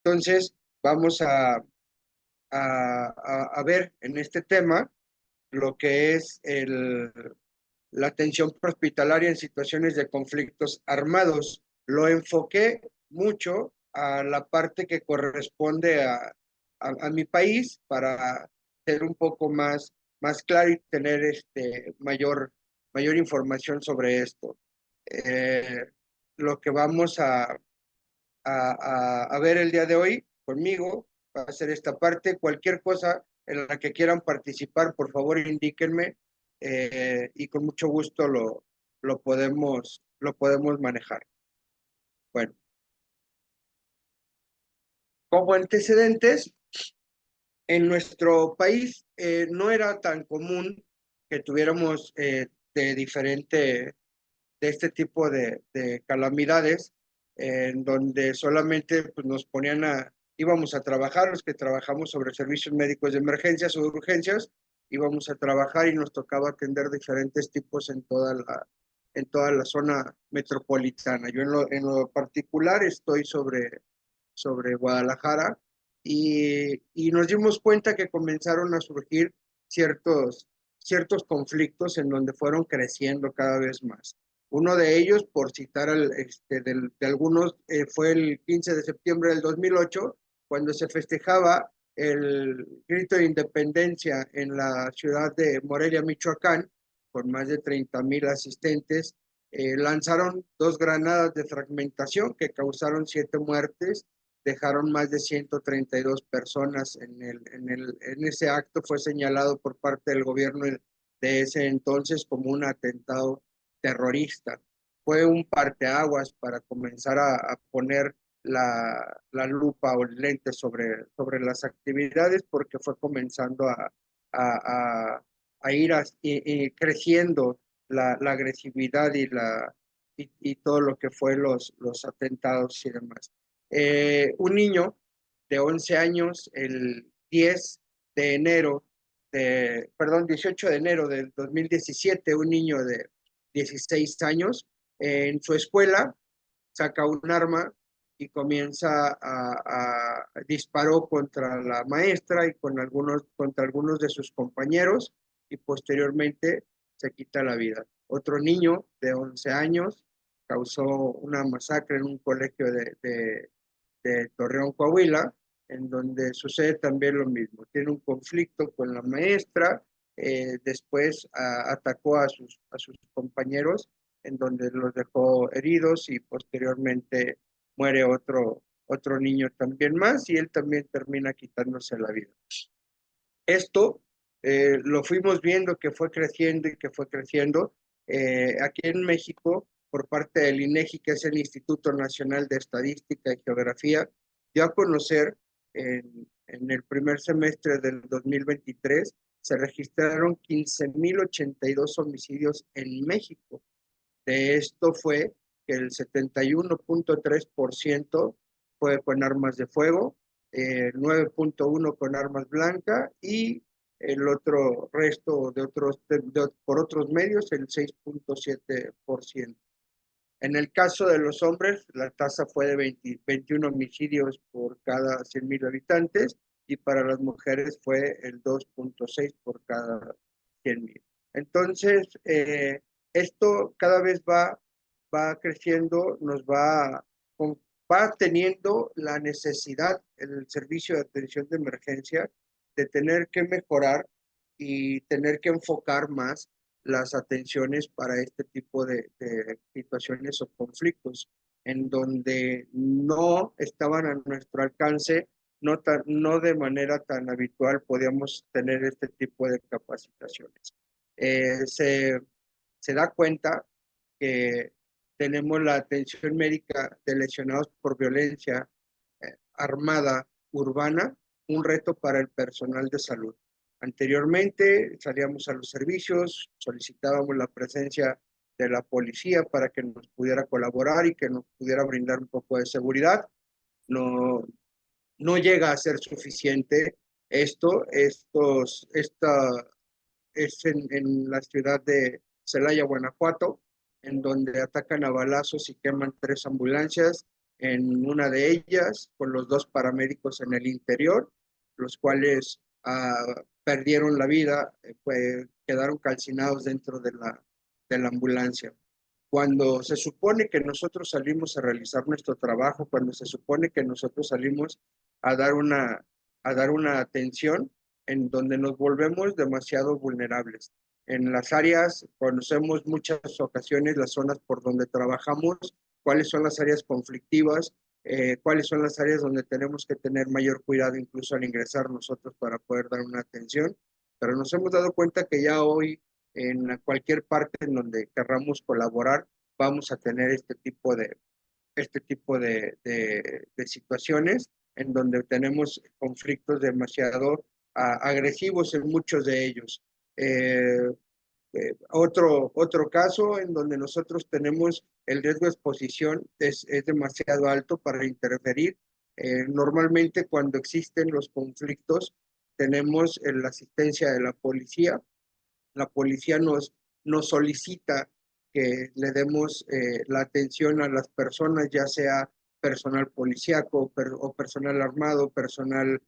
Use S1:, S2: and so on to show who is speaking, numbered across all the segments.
S1: Entonces, vamos a ver en este tema lo que es la atención prehospitalaria en situaciones de conflictos armados. Lo enfoqué mucho a la parte que corresponde a mi país para ser un poco más claro y tener mayor información sobre esto. Eh, lo que vamos a ver el día de hoy conmigo va a ser esta parte. Cualquier cosa en la que quieran participar, por favor, indíquenme y con mucho gusto lo podemos manejar. Bueno, como antecedentes, en nuestro país no era tan común que tuviéramos de este tipo de calamidades, en donde solamente pues, íbamos a trabajar, los que trabajamos sobre servicios médicos de emergencias o de urgencias, íbamos a trabajar y nos tocaba atender diferentes tipos en toda la zona metropolitana. Yo en lo particular estoy sobre Guadalajara y nos dimos cuenta que comenzaron a surgir ciertos conflictos en donde fueron creciendo cada vez más. Uno de ellos, por citar de algunos, fue el 15 de septiembre del 2008, cuando se festejaba el grito de independencia en la ciudad de Morelia, Michoacán, con más de 30,000 asistentes. Lanzaron 2 granadas de fragmentación que causaron 7 muertes, dejaron más de 132 personas en ese acto. Fue señalado por parte del gobierno de ese entonces como un atentado terrorista. Fue un parteaguas para comenzar a poner la lupa o el lente sobre las actividades, porque fue comenzando a, a ir creciendo la agresividad y todo lo que fue los atentados y demás. Un niño de 11 años, el 10 de enero, perdón, 18 de enero del 2017, un niño de 16 años, en su escuela, saca un arma y comienza disparó contra la maestra y contra algunos de sus compañeros y posteriormente se quita la vida. Otro niño de 11 años causó una masacre en un colegio de Torreón, Coahuila, en donde sucede también lo mismo. Tiene un conflicto con la maestra, después atacó a sus compañeros, en donde los dejó heridos y posteriormente muere otro niño también más y él también termina quitándose la vida. Esto lo fuimos viendo que fue creciendo y que fue creciendo. Aquí en México, por parte del INEGI, que es el Instituto Nacional de Estadística y Geografía, dio a conocer en el primer semestre del 2023, se registraron 15,082 homicidios en México. De esto fue que el 71,3% fue con armas de fuego, 9,1% con armas blancas y el otro resto por otros medios, el 6,7%. En el caso de los hombres, la tasa fue de 21 homicidios por cada 100,000 habitantes y para las mujeres fue el 2,6 por cada 100,000. Entonces, esto cada vez va creciendo, va teniendo la necesidad en el servicio de atención de emergencia de tener que mejorar y tener que enfocar más las atenciones para este tipo de situaciones o conflictos, en donde no estaban a nuestro alcance, no de manera tan habitual podíamos tener este tipo de capacitaciones. Se da cuenta que tenemos la atención médica de lesionados por violencia armada urbana, un reto para el personal de salud. Anteriormente salíamos a los servicios, solicitábamos la presencia de la policía para que nos pudiera colaborar y que nos pudiera brindar un poco de seguridad. No, no llega a ser suficiente esta es en la ciudad de Celaya, Guanajuato, en donde atacan a balazos y queman 3 ambulancias, En una de ellas, con los dos paramédicos en el interior, los cuales perdieron la vida, pues, quedaron calcinados dentro de la ambulancia. Cuando se supone que nosotros salimos a realizar nuestro trabajo, cuando se supone que nosotros salimos a dar a dar una atención en donde nos volvemos demasiado vulnerables. En las áreas conocemos muchas ocasiones las zonas por donde trabajamos, cuáles son las áreas conflictivas, cuáles son las áreas donde tenemos que tener mayor cuidado incluso al ingresar nosotros para poder dar una atención. Pero nos hemos dado cuenta que ya hoy en cualquier parte en donde querramos colaborar, vamos a tener este tipo de situaciones en donde tenemos conflictos demasiado agresivos en muchos de ellos. Eh, otro caso en donde nosotros tenemos el riesgo de exposición es demasiado alto para interferir. Normalmente cuando existen los conflictos tenemos la asistencia de la policía. La policía nos solicita que le demos la atención a las personas, ya sea personal policíaco o personal armado, personal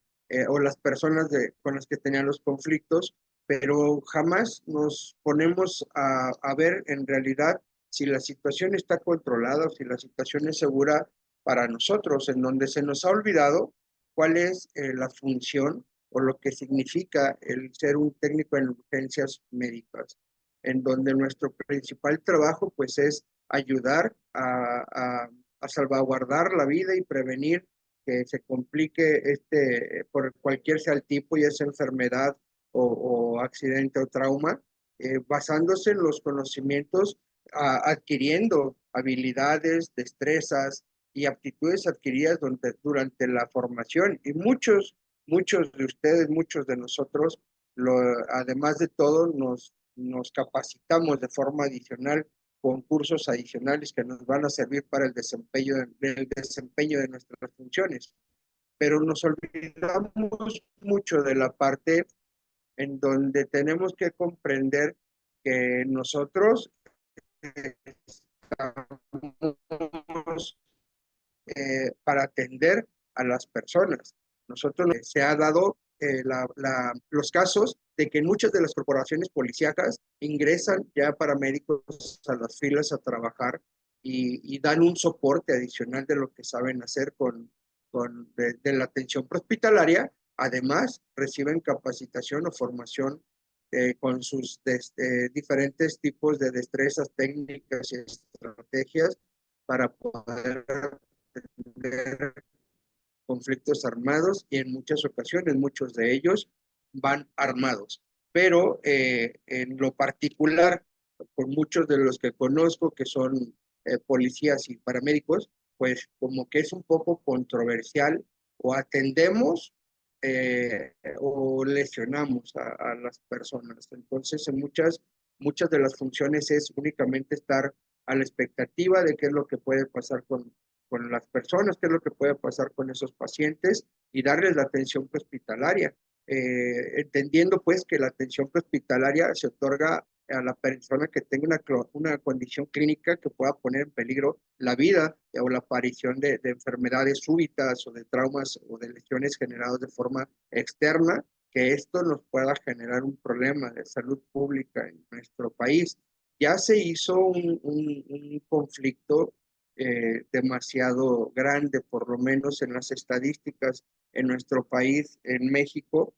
S1: o las personas con las que tenían los conflictos, pero jamás nos ponemos a ver en realidad si la situación está controlada o si la situación es segura para nosotros, en donde se nos ha olvidado cuál es la función o lo que significa el ser un técnico en urgencias médicas, en donde nuestro principal trabajo pues es ayudar a salvaguardar la vida y prevenir que se complique por cualquier sea el tipo, ya sea enfermedad o accidente o trauma, basándose en los conocimientos, adquiriendo habilidades, destrezas y aptitudes adquiridas durante la formación. Y muchos de ustedes, muchos de nosotros, además de todo, nos capacitamos de forma adicional con cursos adicionales que nos van a servir para el desempeño de nuestras funciones. Pero nos olvidamos mucho de la parte en donde tenemos que comprender que nosotros estamos para atender a las personas. Nosotros se ha dado los casos de que muchas de las corporaciones policíacas ingresan ya paramédicos a las filas a trabajar y dan un soporte adicional de lo que saben hacer de la atención prehospitalaria. Además, reciben capacitación o formación con sus diferentes tipos de destrezas técnicas y estrategias para poder atender conflictos armados y en muchas ocasiones muchos de ellos van armados. Pero en lo particular, con muchos de los que conozco que son policías y paramédicos, pues como que es un poco controversial o atendemos o lesionamos a las personas. Entonces, en muchas de las funciones es únicamente estar a la expectativa de qué es lo que puede pasar con las personas, qué es lo que puede pasar con esos pacientes y darles la atención hospitalaria, entendiendo pues que la atención hospitalaria se otorga a la persona que tenga una condición clínica que pueda poner en peligro la vida o la aparición de enfermedades súbitas o de traumas o de lesiones generadas de forma externa, que esto nos pueda generar un problema de salud pública en nuestro país. Ya se hizo un conflicto demasiado grande, por lo menos en las estadísticas en nuestro país, en México,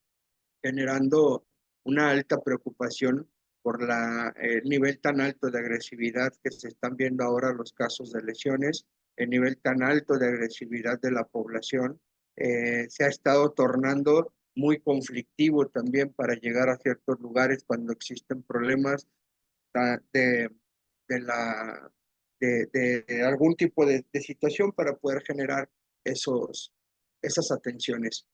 S1: generando una alta preocupación por el nivel tan alto de agresividad que se están viendo ahora los casos de lesiones, el nivel tan alto de agresividad de la población, se ha estado tornando muy conflictivo también para llegar a ciertos lugares cuando existen problemas de, de, la, de algún tipo de situación para poder generar esas atenciones.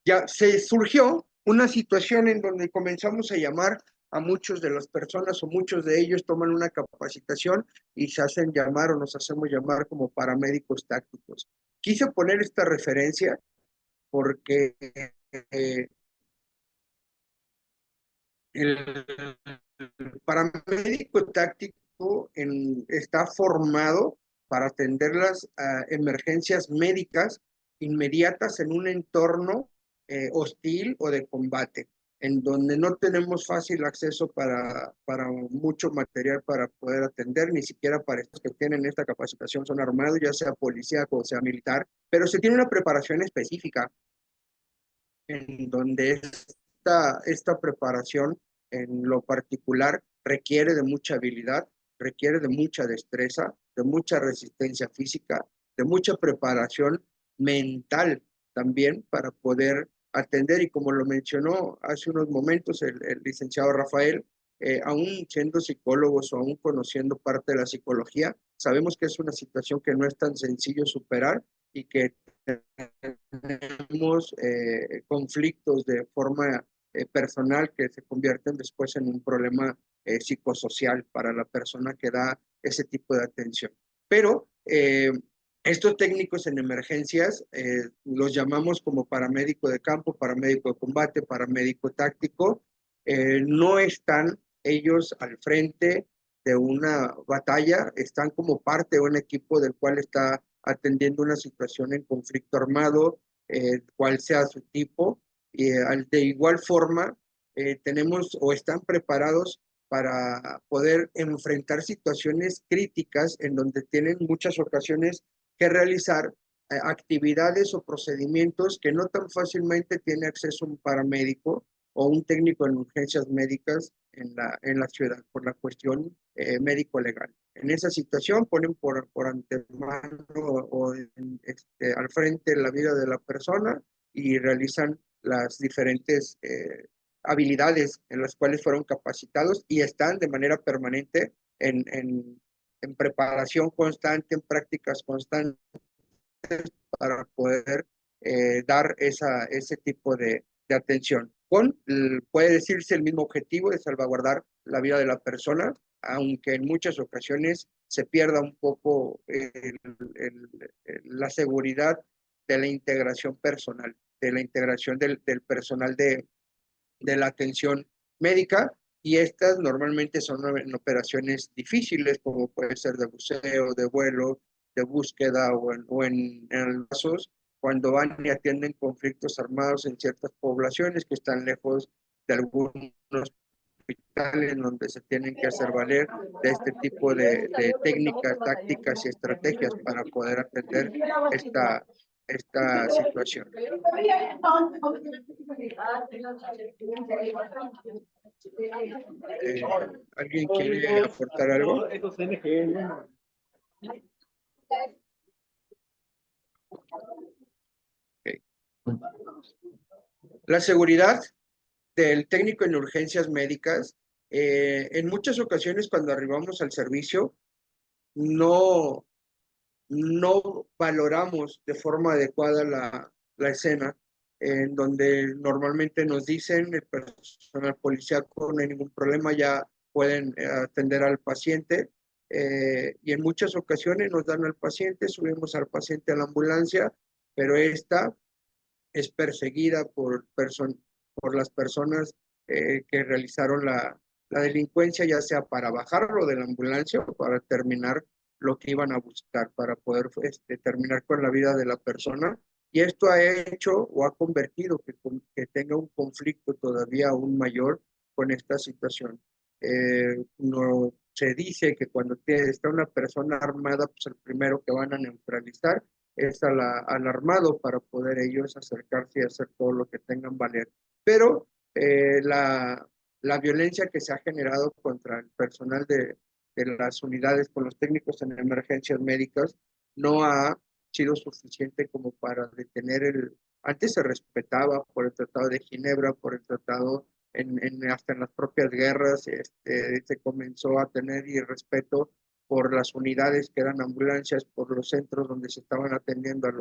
S1: Ya se surgió una situación en donde comenzamos a llamar a muchos de las personas o muchos de ellos toman una capacitación y se hacen llamar o nos hacemos llamar como paramédicos tácticos. Quise poner esta referencia porque el paramédico táctico está formado para atender las emergencias médicas inmediatas en un entorno hostil o de combate, en donde no tenemos fácil acceso para mucho material para poder atender, ni siquiera para estos que tienen esta capacitación son armados, ya sea policíaco o sea militar, pero se tiene una preparación específica en donde esta preparación en lo particular requiere de mucha habilidad, requiere de mucha destreza, de mucha resistencia física, de mucha preparación mental también para poder atender. Y como lo mencionó hace unos momentos el licenciado Rafael, aún siendo psicólogos o aún conociendo parte de la psicología, sabemos que es una situación que no es tan sencillo superar y que tenemos conflictos de forma personal que se convierten después en un problema psicosocial para la persona que da ese tipo de atención. Pero estos técnicos en emergencias los llamamos como paramédico de campo, paramédico de combate, paramédico táctico. No están ellos al frente de una batalla, están como parte de un equipo del cual está atendiendo una situación en conflicto armado, cual sea su tipo. De igual forma, tenemos o están preparados para poder enfrentar situaciones críticas en donde tienen muchas ocasiones que realizar actividades o procedimientos que no tan fácilmente tiene acceso un paramédico o un técnico en urgencias médicas en la ciudad por la cuestión médico-legal. En esa situación ponen por antemano o al frente la vida de la persona y realizan las diferentes habilidades en las cuales fueron capacitados y están de manera permanente en preparación constante, en prácticas constantes para poder dar ese tipo de atención. Puede decirse el mismo objetivo de salvaguardar la vida de la persona, aunque en muchas ocasiones se pierda un poco la seguridad de la integración personal, de la integración del personal de la atención médica, y estas normalmente son en operaciones difíciles, como puede ser de buceo, de vuelo, de búsqueda en casos cuando van y atienden conflictos armados en ciertas poblaciones que están lejos de algunos hospitales, en donde se tienen que hacer valer de este tipo de técnicas, tácticas y estrategias para poder atender esta situación. ¿Alguien quiere aportar algo? Okay. La seguridad del técnico en urgencias médicas, en muchas ocasiones cuando arribamos al servicio, no valoramos de forma adecuada la escena, en donde normalmente nos dicen el personal policiaco no hay ningún problema, ya pueden atender al paciente, y en muchas ocasiones nos dan al paciente, subimos al paciente a la ambulancia, pero esta es perseguida por las personas que realizaron la delincuencia, ya sea para bajarlo de la ambulancia o para terminar lo que iban a buscar, para poder terminar con la vida de la persona. Y esto ha hecho o ha convertido que tenga un conflicto todavía aún mayor con esta situación. No, se dice que cuando está una persona armada, pues el primero que van a neutralizar es al armado para poder ellos acercarse y hacer todo lo que tengan valer. Pero la violencia que se ha generado contra el personal de las unidades con los técnicos en emergencias médicas no ha sido suficiente como para detener Antes se respetaba por el Tratado de Ginebra, por el Tratado, hasta en las propias guerras, se comenzó a tener y respeto por las unidades que eran ambulancias, por los centros donde se estaban atendiendo a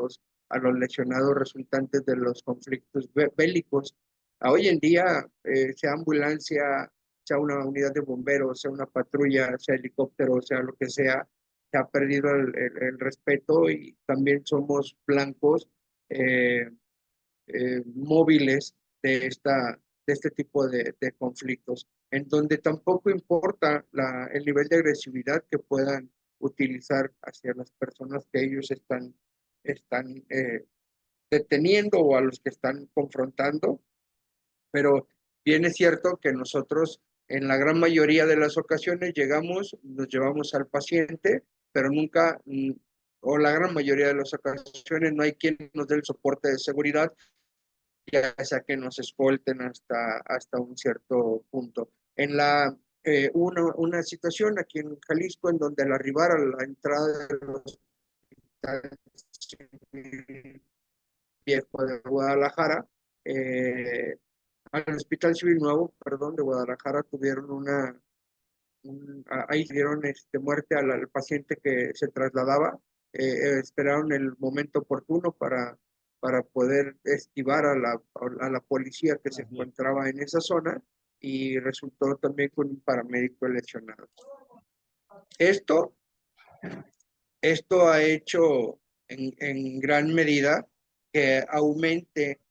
S1: los lesionados resultantes de los conflictos bélicos. Hoy en día, sea ambulancia, sea una unidad de bomberos, sea una patrulla, sea helicóptero, sea lo que sea, se ha perdido el respeto y también somos blancos móviles de este tipo de conflictos, en donde tampoco importa el nivel de agresividad que puedan utilizar hacia las personas que ellos están deteniendo o a los que están confrontando, pero bien es cierto que nosotros en la gran mayoría de las ocasiones llegamos, nos llevamos al paciente, pero nunca, o la gran mayoría de las ocasiones, no hay quien nos dé el soporte de seguridad, ya sea que nos escolten hasta un cierto punto. Una situación aquí en Jalisco en donde al arribar a la entrada del hospital viejo de Guadalajara, eh, al Hospital Civil Nuevo, perdón, de Guadalajara, tuvieron ahí dieron muerte al paciente que se trasladaba, esperaron el momento oportuno para poder esquivar a la policía que se encontraba en esa zona y resultó también con un paramédico lesionado. Esto, esto ha hecho en gran medida que aumente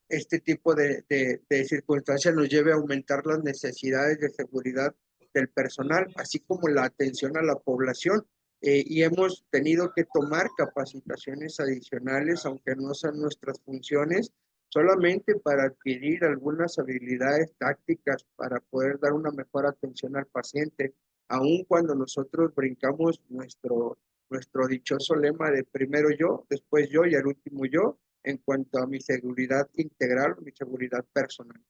S1: este tipo de circunstancias, nos lleve a aumentar las necesidades de seguridad del personal, así como la atención a la población. Y hemos tenido que tomar capacitaciones adicionales, aunque no sean nuestras funciones, solamente para adquirir algunas habilidades tácticas para poder dar una mejor atención al paciente, aun cuando nosotros brincamos nuestro dichoso lema de primero yo, después yo y al último yo, en cuanto a mi seguridad integral, mi seguridad personal.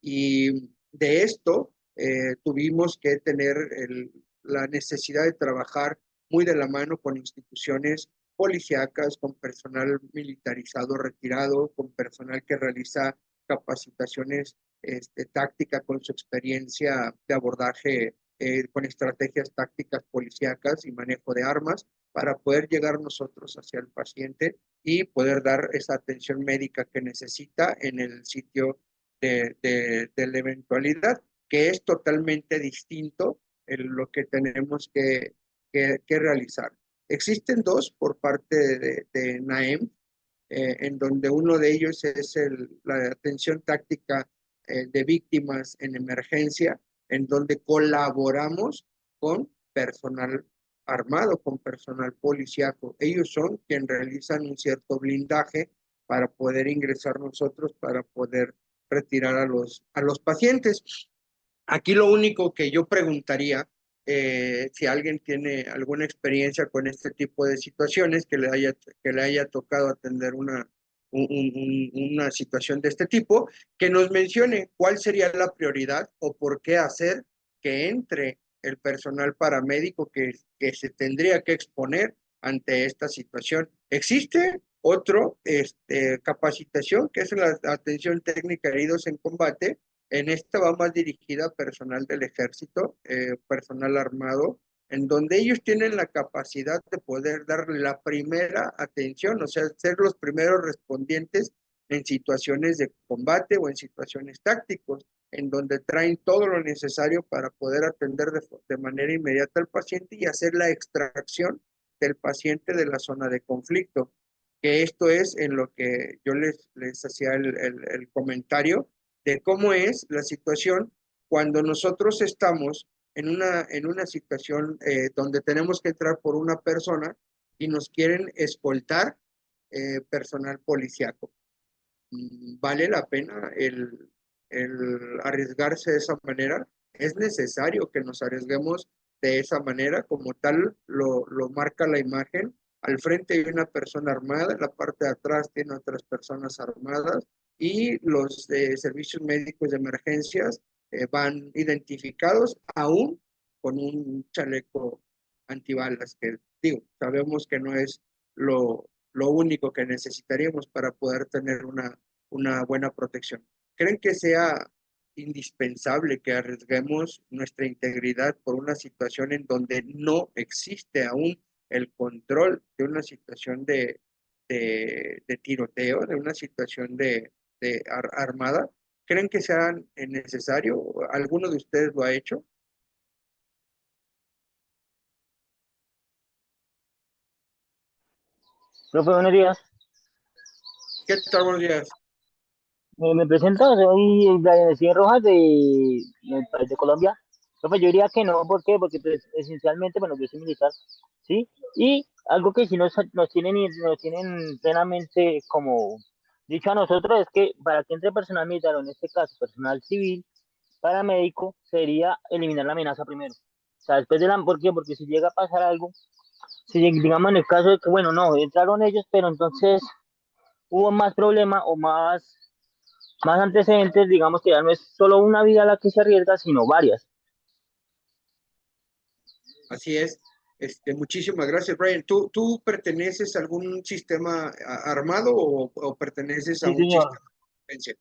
S1: Y de esto tuvimos que tener la necesidad de trabajar muy de la mano con instituciones policíacas, con personal militarizado retirado, con personal que realiza capacitaciones tácticas con su experiencia de abordaje con estrategias tácticas policíacas y manejo de armas para poder llegar nosotros hacia el paciente y poder dar esa atención médica que necesita en el sitio de la eventualidad, que es totalmente distinto en lo que tenemos que realizar. Existen dos por parte de NAEM, en donde uno de ellos es la atención táctica de víctimas en emergencia, en donde colaboramos con personal armado, con personal policíaco. Ellos son quienes realizan un cierto blindaje para poder ingresar nosotros, para poder retirar a los pacientes. Aquí lo único que yo preguntaría, si alguien tiene alguna experiencia con este tipo de situaciones, que le haya tocado atender una situación de este tipo, que nos mencione cuál sería la prioridad o por qué hacer que entre el personal paramédico que se tendría que exponer ante esta situación. Existe otro capacitación, que es la atención técnica a heridos en combate. En esta va más dirigida a personal del ejército, personal armado, en donde ellos tienen la capacidad de poder darle la primera atención, o sea, ser los primeros respondientes en situaciones de combate o en situaciones tácticos, en donde traen todo lo necesario para poder atender de manera inmediata al paciente y hacer la extracción del paciente de la zona de conflicto. Que esto es en lo que yo les hacía el comentario de cómo es la situación cuando nosotros estamos en una situación donde tenemos que entrar por una persona y nos quieren escoltar personal policiaco. ¿Vale la pena el arriesgarse de esa manera? ¿Es necesario que nos arriesguemos de esa manera? Como tal lo marca la imagen. Al frente hay una persona armada, en la parte de atrás tiene otras personas armadas y los servicios médicos de emergencias van identificados aún con un chaleco antibalas, que digo, sabemos que no es lo único que necesitaríamos para poder tener una buena protección. ¿Creen que sea indispensable que arriesguemos nuestra integridad por una situación en donde no existe aún el control de una situación de tiroteo, de una situación de armada? ¿Creen que sea necesario? ¿Alguno de ustedes lo ha hecho?
S2: Profe, buenos días.
S1: ¿Qué tal? Buenos días.
S2: Me presento, soy Brian Enciende Rojas del país de Colombia. No, pues yo diría que no, ¿por qué? Porque pues, esencialmente, bueno, yo soy militar, ¿sí? Y algo que sí nos tienen plenamente como dicho a nosotros es que para que entre personal militar, o en este caso personal civil, paramédico, sería eliminar la amenaza primero. O sea, después de la, ¿por qué? Porque si llega a pasar algo, si digamos en el caso de que, bueno, no, entraron ellos, pero entonces hubo más problema o más antecedentes, digamos que ya no es solo una vida la que se arriesga, sino varias.
S1: Así es. Muchísimas gracias, Brian. ¿Tú perteneces a algún sistema armado o perteneces a
S2: Sí,
S1: un
S2: señor.
S1: sistema de defensa?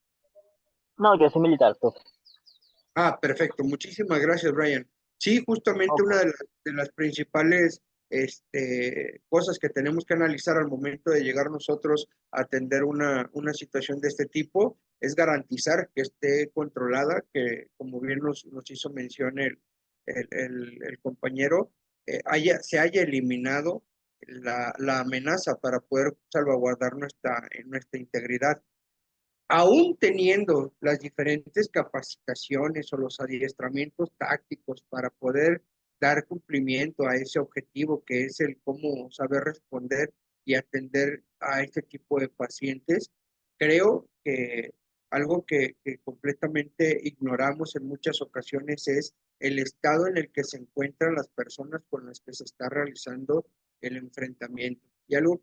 S2: No, yo soy militar, profe.
S1: Ah, perfecto. Muchísimas gracias, Brian. Sí, justamente una
S2: Ok.
S1: de las principales cosas que tenemos que analizar al momento de llegar nosotros a atender una situación de este tipo es garantizar que esté controlada, que como bien nos hizo mención el compañero, se haya eliminado la amenaza para poder salvaguardar nuestra integridad aún teniendo las diferentes capacitaciones o los adiestramientos tácticos para poder dar cumplimiento a ese objetivo que es el cómo saber responder y atender a este tipo de pacientes, creo que algo que completamente ignoramos en muchas ocasiones es el estado en el que se encuentran las personas con las que se está realizando el enfrentamiento. Y algo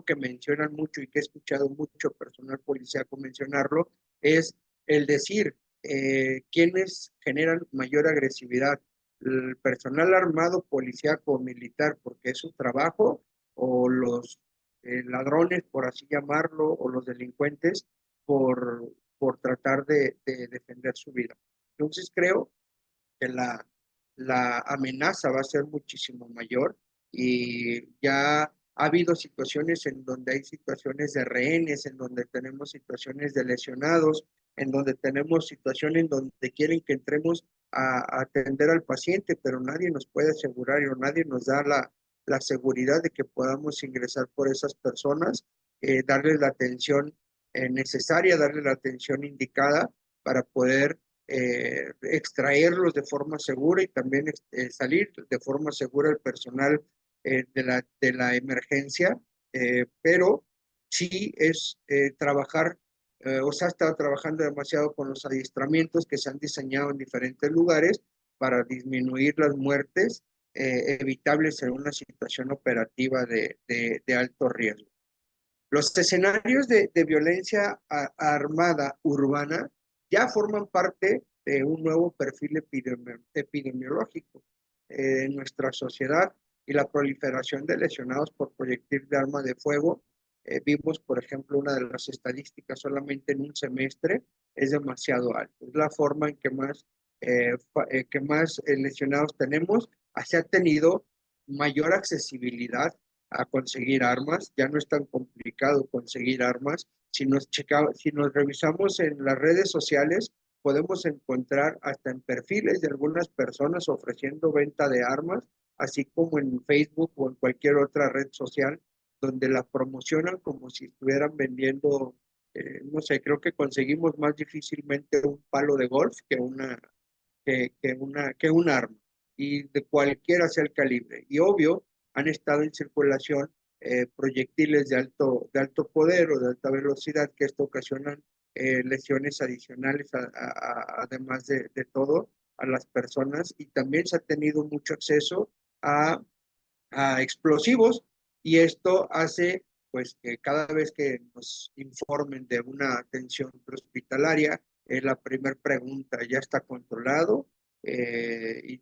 S1: que mencionan mucho y que he escuchado mucho personal policíaco mencionarlo es el decir quiénes generan mayor agresividad, el personal armado, policíaco o militar, porque es su trabajo, o los ladrones, por así llamarlo, o los delincuentes, por tratar de defender su vida. Entonces creo que la amenaza va a ser muchísimo mayor y ya ha habido situaciones en donde hay situaciones de rehenes, en donde tenemos situaciones de lesionados, en donde tenemos situaciones en donde quieren que entremos a atender al paciente, pero nadie nos puede asegurar o nadie nos da la seguridad de que podamos ingresar por esas personas, darles la atención necesaria, darles la atención indicada para poder extraerlos de forma segura y también salir de forma segura el personal de la emergencia, pero sí es trabajar, o sea, ha estado trabajando demasiado con los adiestramientos que se han diseñado en diferentes lugares para disminuir las muertes evitables en una situación operativa de alto riesgo. Los escenarios de violencia armada urbana ya forman parte de un nuevo perfil epidemiológico en nuestra sociedad y la proliferación de lesionados por proyectil de arma de fuego. Vimos, por ejemplo, una de las estadísticas solamente en un semestre es demasiado alto. Es la forma en que más lesionados tenemos. Se ha tenido mayor accesibilidad a conseguir armas, ya no es tan complicado conseguir armas. Si nos revisamos en las redes sociales, podemos encontrar hasta en perfiles de algunas personas ofreciendo venta de armas, así como en Facebook o en cualquier otra red social, donde la promocionan como si estuvieran vendiendo, no sé, creo que conseguimos más difícilmente un palo de golf que un arma, y de cualquiera sea el calibre. Y obvio, han estado en circulación proyectiles de alto poder o de alta velocidad que esto ocasionan lesiones adicionales, además de todo, a las personas. Y también se ha tenido mucho acceso a explosivos y esto hace pues que cada vez que nos informen de una atención prehospitalaria, la primera pregunta, ¿ya está controlado? Y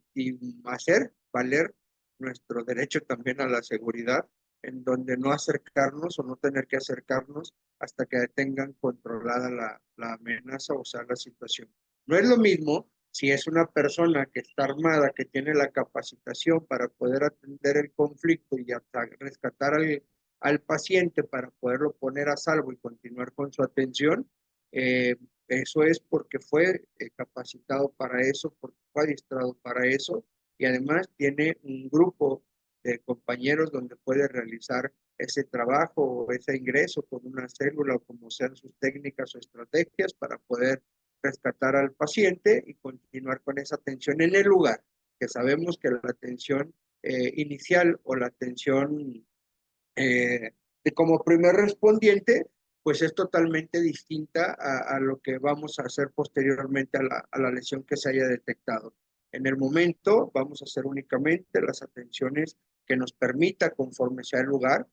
S1: hacer valer nuestro derecho también a la seguridad, en donde no acercarnos o no tener que acercarnos hasta que tengan controlada la amenaza, o sea, la situación. No es lo mismo si es una persona que está armada, que tiene la capacitación para poder atender el conflicto y hasta rescatar al paciente para poderlo poner a salvo y continuar con su atención, eh, eso es porque fue capacitado para eso, porque fue adiestrado para eso y además tiene un grupo de compañeros donde puede realizar ese trabajo o ese ingreso con una célula o como sean sus técnicas o estrategias para poder rescatar al paciente y continuar con esa atención en el lugar, que sabemos que la atención inicial o la atención como primer respondiente, pues es totalmente distinta a lo que vamos a hacer posteriormente a la lesión que se haya detectado. En el momento vamos a hacer únicamente las atenciones que nos permita conforme sea el lugar.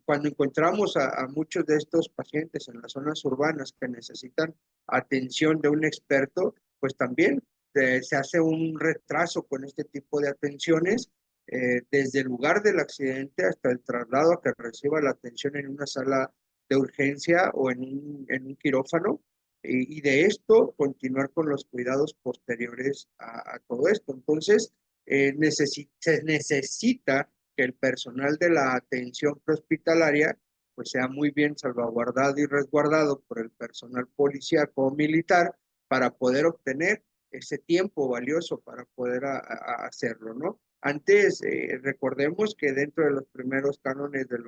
S1: Cuando encontramos a muchos de estos pacientes en las zonas urbanas que necesitan atención de un experto, pues también se hace un retraso con este tipo de atenciones desde el lugar del accidente hasta el traslado a que reciba la atención en una sala de urgencia o en un quirófano, y de esto continuar con los cuidados posteriores a todo esto. Entonces, se necesita que el personal de la atención prehospitalaria pues sea muy bien salvaguardado y resguardado por el personal policíaco o militar para poder obtener ese tiempo valioso para poder hacerlo, ¿no? Antes, recordemos que dentro de los primeros cánones de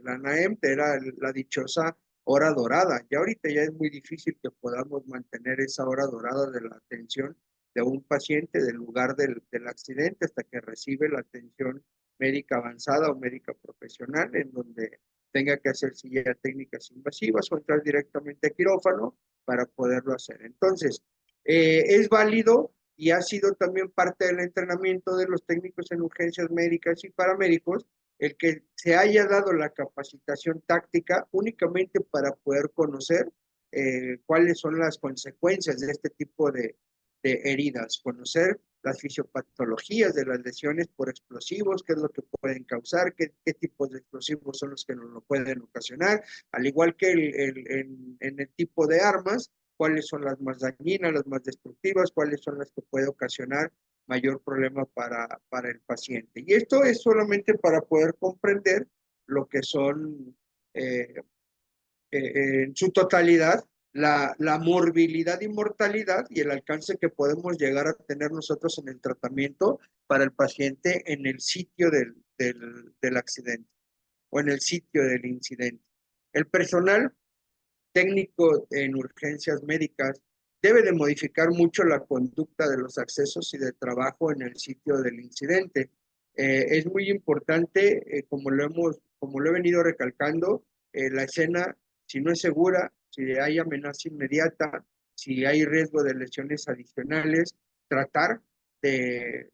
S1: la ANAEM era la dichosa hora dorada. Ya ahorita ya es muy difícil que podamos mantener esa hora dorada de la atención de un paciente del lugar del accidente hasta que recibe la atención médica avanzada o médica profesional, en donde tenga que hacerse ya técnicas invasivas o entrar directamente a quirófano para poderlo hacer. Entonces, es válido y ha sido también parte del entrenamiento de los técnicos en urgencias médicas y paramédicos el que se haya dado la capacitación táctica únicamente para poder conocer cuáles son las consecuencias de este tipo de heridas, conocer las fisiopatologías de las lesiones por explosivos, qué es lo que pueden causar, qué tipos de explosivos son los que nos lo pueden ocasionar, al igual que en el tipo de armas, cuáles son las más dañinas, las más destructivas, cuáles son las que puede ocasionar mayor problema para el paciente. Y esto es solamente para poder comprender lo que son en su totalidad la morbilidad y mortalidad y el alcance que podemos llegar a tener nosotros en el tratamiento para el paciente en el sitio del accidente o en el sitio del incidente. El personal técnico en urgencias médicas debe de modificar mucho la conducta de los accesos y de trabajo en el sitio del incidente. Es muy importante, como lo he venido recalcando, la escena, si no es segura, si hay amenaza inmediata, si hay riesgo de lesiones adicionales, tratar de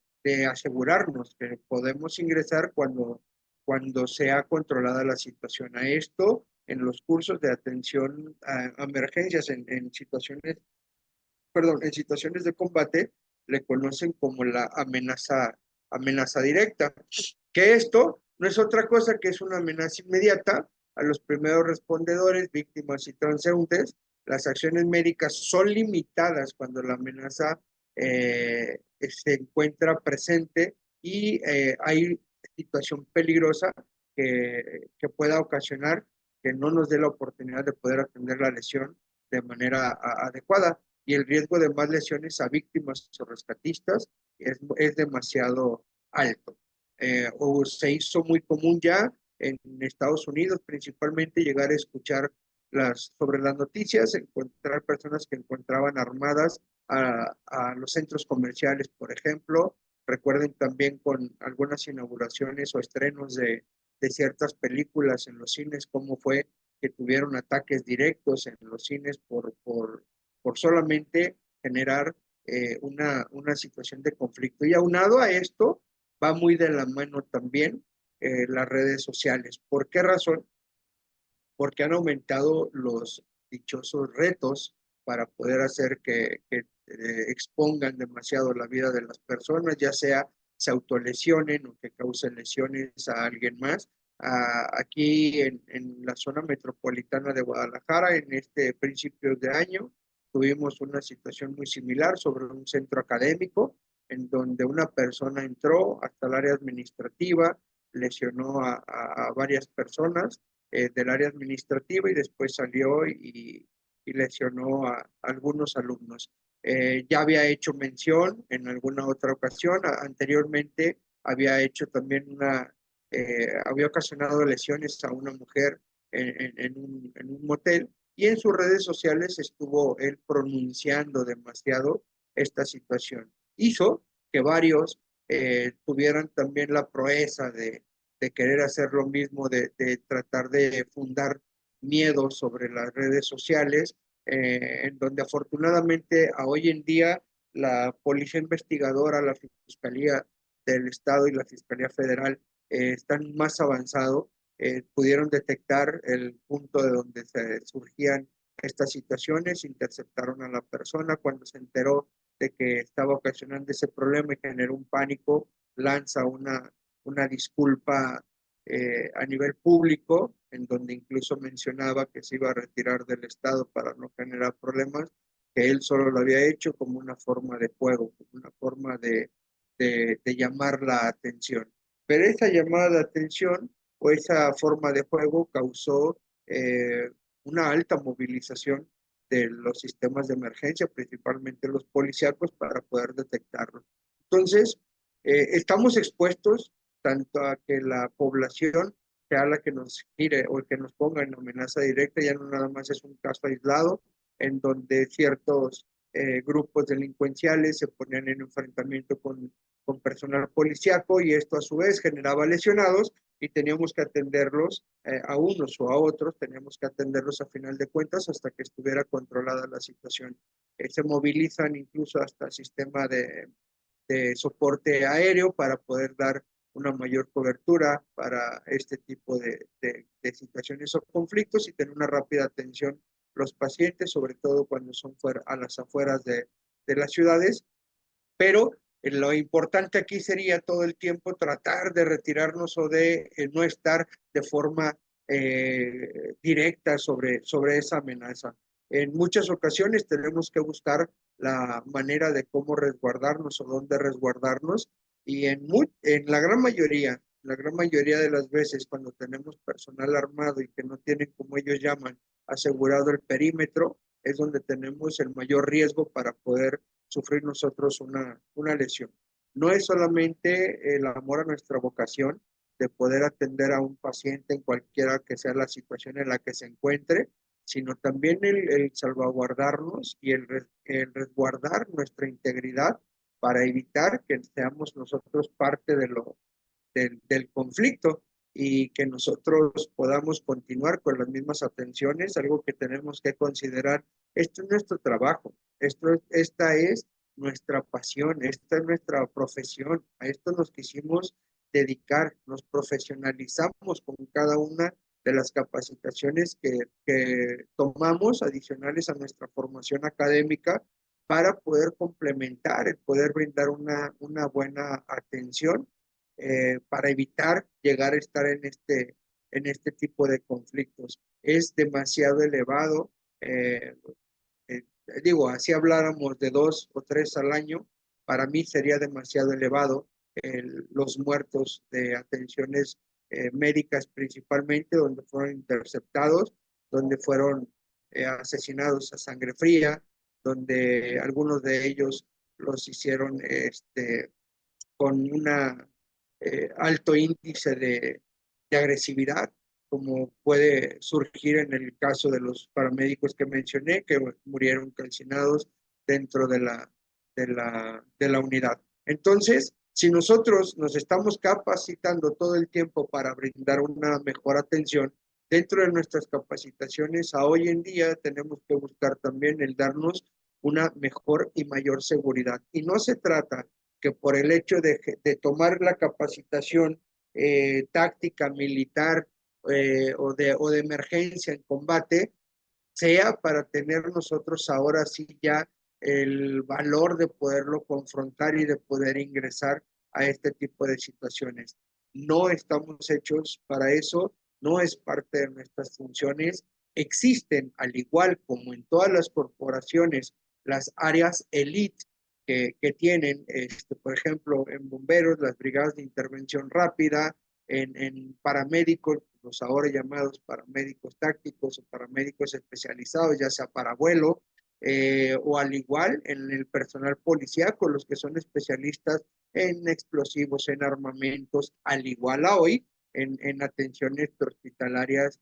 S1: asegurarnos que podemos ingresar cuando sea controlada la situación. A esto en los cursos de atención a emergencias en situaciones, perdón, en situaciones de combate, le conocen como la amenaza directa, que esto no es otra cosa que es una amenaza inmediata a los primeros respondedores, víctimas y transeúntes. Las acciones médicas son limitadas cuando la amenaza se encuentra presente y hay situación peligrosa que pueda ocasionar que no nos dé la oportunidad de poder atender la lesión de manera adecuada y el riesgo de más lesiones a víctimas o rescatistas es demasiado alto. O se hizo muy común ya en Estados Unidos principalmente llegar a escuchar sobre las noticias, encontrar personas que encontraban armadas a los centros comerciales, por ejemplo. Recuerden también con algunas inauguraciones o estrenos de ciertas películas en los cines, cómo fue que tuvieron ataques directos en los cines por solamente generar una situación de conflicto. Y aunado a esto, va muy de la mano también las redes sociales. ¿Por qué razón? Porque han aumentado los dichosos retos para poder hacer que expongan demasiado la vida de las personas, ya sea se autolesionen o que causen lesiones a alguien más. Aquí en la zona metropolitana de Guadalajara, en este principio de año, tuvimos una situación muy similar sobre un centro académico en donde una persona entró hasta el área administrativa, lesionó a varias personas del área administrativa y después salió y lesionó a algunos alumnos. Ya había hecho mención en alguna otra ocasión, anteriormente había hecho también había ocasionado lesiones a una mujer en un motel y en sus redes sociales estuvo él pronunciando demasiado esta situación. Hizo que varios tuvieran también la proeza de querer hacer lo mismo, de tratar de fundar miedo sobre las redes sociales, en donde afortunadamente a hoy en día la policía investigadora, la Fiscalía del Estado y la Fiscalía Federal están más avanzados, pudieron detectar el punto de donde se surgían estas situaciones, interceptaron a la persona cuando se enteró de que estaba ocasionando ese problema y generó un pánico, lanza una disculpa a nivel público, en donde incluso mencionaba que se iba a retirar del Estado para no generar problemas, que él solo lo había hecho como una forma de juego, como una forma de llamar la atención. Pero esa llamada de atención o esa forma de juego causó una alta movilización de los sistemas de emergencia, principalmente los policíacos, para poder detectarlo. Entonces, estamos expuestos tanto a que la población sea la que nos gire o que nos ponga en amenaza directa, ya no nada más es un caso aislado en donde ciertos grupos delincuenciales se ponían en enfrentamiento con personal policíaco y esto a su vez generaba lesionados y teníamos que atenderlos a unos o a otros, teníamos que atenderlos a final de cuentas hasta que estuviera controlada la situación. Se movilizan incluso hasta el sistema de soporte aéreo para poder dar una mayor cobertura para este tipo de situaciones o conflictos y tener una rápida atención los pacientes, sobre todo cuando son fuera, a las afueras de las ciudades, pero lo importante aquí sería todo el tiempo tratar de retirarnos o de no estar de forma directa sobre esa amenaza. En muchas ocasiones tenemos que buscar la manera de cómo resguardarnos o dónde resguardarnos y en la gran mayoría de las veces cuando tenemos personal armado y que no tienen, como ellos llaman, asegurado el perímetro, es donde tenemos el mayor riesgo para poder sufrir nosotros una lesión. No es solamente el amor a nuestra vocación de poder atender a un paciente en cualquiera que sea la situación en la que se encuentre, sino también el salvaguardarnos y el resguardar nuestra integridad para evitar que seamos nosotros parte del conflicto y que nosotros podamos continuar con las mismas atenciones, algo que tenemos que considerar. Esto es nuestro trabajo, esta es nuestra pasión, esta es nuestra profesión, a esto nos quisimos dedicar, nos profesionalizamos con cada una de las capacitaciones que tomamos adicionales a nuestra formación académica para poder complementar, el poder brindar una buena atención para evitar llegar a estar en este tipo de conflictos. Es demasiado elevado. Eh, eh, Digo, así habláramos de 2 o 3 al año, para mí sería demasiado elevado los muertos de atenciones médicas principalmente, donde fueron interceptados, donde fueron asesinados a sangre fría, donde algunos de ellos los hicieron con un alto índice de agresividad, como puede surgir en el caso de los paramédicos que mencioné, que murieron calcinados dentro de la unidad. Entonces, si nosotros nos estamos capacitando todo el tiempo para brindar una mejor atención, dentro de nuestras capacitaciones a hoy en día tenemos que buscar también el darnos una mejor y mayor seguridad. Y no se trata que por el hecho de tomar la capacitación táctica militar o de emergencia en combate, sea para tener nosotros ahora sí ya el valor de poderlo confrontar y de poder ingresar a este tipo de situaciones. No estamos hechos para eso, no es parte de nuestras funciones. Existen, al igual como en todas las corporaciones, las áreas elite que tienen, por ejemplo, en bomberos, las brigadas de intervención rápida, en paramédicos, los ahora llamados paramédicos tácticos o paramédicos especializados, ya sea para vuelo, o al igual en el personal policíaco, los que son especialistas en explosivos, en armamentos, al igual a hoy en atenciones hospitalarias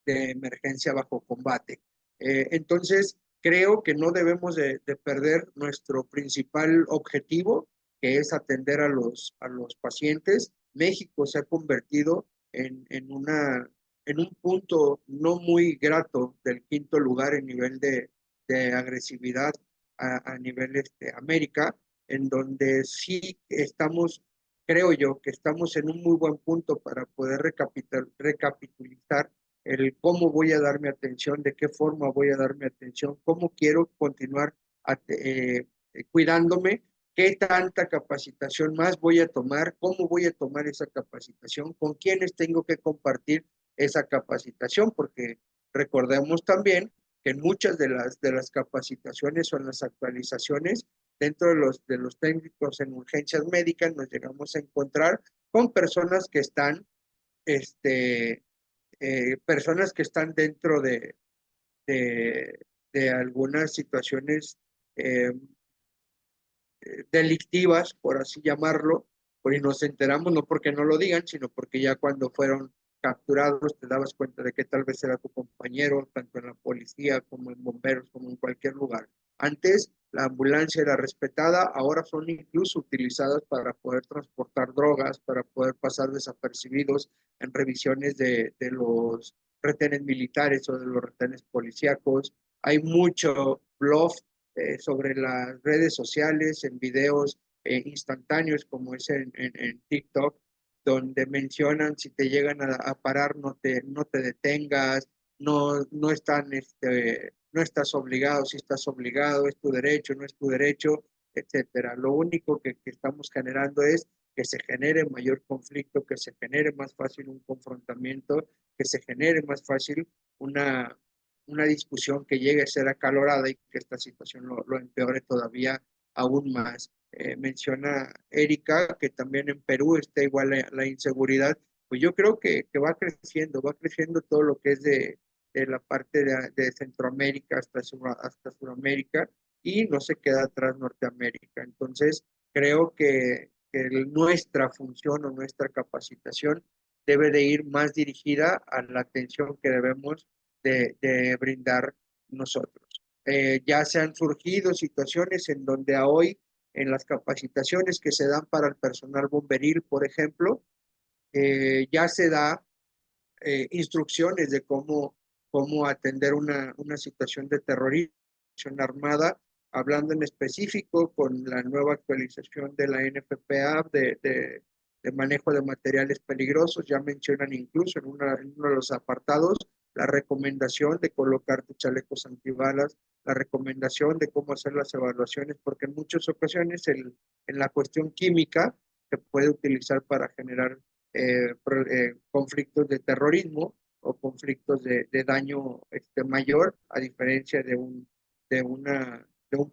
S1: de emergencia bajo combate. Entonces, creo que no debemos de perder nuestro principal objetivo, que es atender a los pacientes. México se ha convertido en un punto no muy grato del quinto lugar en nivel de agresividad a nivel América, en donde sí estamos, creo yo, que estamos en un muy buen punto para poder recapitulizar el cómo voy a dar mi atención, de qué forma voy a dar mi atención, cómo quiero continuar cuidándome, qué tanta capacitación más voy a tomar, cómo voy a tomar esa capacitación, con quiénes tengo que compartir esa capacitación, porque recordemos también que en muchas de las capacitaciones o en las actualizaciones dentro de los técnicos en urgencias médicas nos llegamos a encontrar con este, personas que están dentro de algunas situaciones eh, delictivas, por así llamarlo, pues nos enteramos no porque no lo digan, sino porque ya cuando fueron capturados te dabas cuenta de que tal vez era tu compañero, tanto en la policía como en bomberos, como en cualquier lugar. Antes la ambulancia era respetada, ahora son incluso utilizadas para poder transportar drogas, para poder pasar desapercibidos en revisiones de los retenes militares o de los retenes policíacos. Hay mucho bluff sobre las redes sociales, en videos instantáneos como es en TikTok, donde mencionan si te llegan a parar, no te detengas, no están, no estás obligado, si estás obligado, es tu derecho, no es tu derecho, etcétera. Lo único que estamos generando es que se genere mayor conflicto, que se genere más fácil un confrontamiento, que se genere más fácil una, una discusión que llegue a ser acalorada y que esta situación lo empeore todavía aún más. Menciona Erika que también en Perú está igual la inseguridad. Pues yo creo que va creciendo todo lo que es de la parte de Centroamérica hasta Sudamérica y no se queda atrás Norteamérica. Entonces, creo que nuestra función o nuestra capacitación debe de ir más dirigida a la atención que debemos de brindar nosotros. Ya se han surgido situaciones en donde a hoy, en las capacitaciones que se dan para el personal bomberil, por ejemplo, ya se da instrucciones de cómo atender una situación de terrorismo armada, hablando en específico con la nueva actualización de la NFPA de manejo de materiales peligrosos, ya mencionan incluso en uno de los apartados la recomendación de colocar tus chalecos antibalas, la recomendación de cómo hacer las evaluaciones, porque en muchas ocasiones en la cuestión química se puede utilizar para generar conflictos de terrorismo o conflictos de daño mayor, a diferencia de un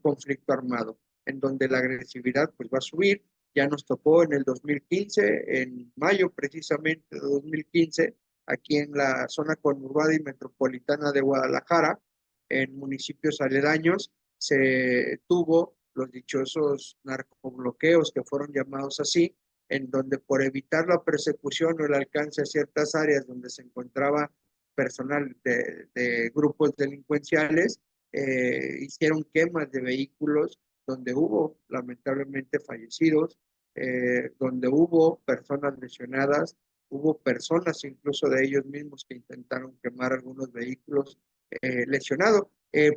S1: conflicto armado, en donde la agresividad pues, va a subir. Ya nos tocó en el 2015, en mayo precisamente de 2015, aquí en la zona conurbada y metropolitana de Guadalajara, en municipios aledaños, se tuvo los dichosos narcobloqueos que fueron llamados así, en donde por evitar la persecución o el alcance a ciertas áreas donde se encontraba personal de grupos delincuenciales, hicieron quemas de vehículos donde hubo lamentablemente fallecidos, donde hubo personas lesionadas, hubo personas incluso de ellos mismos que intentaron quemar algunos vehículos lesionados.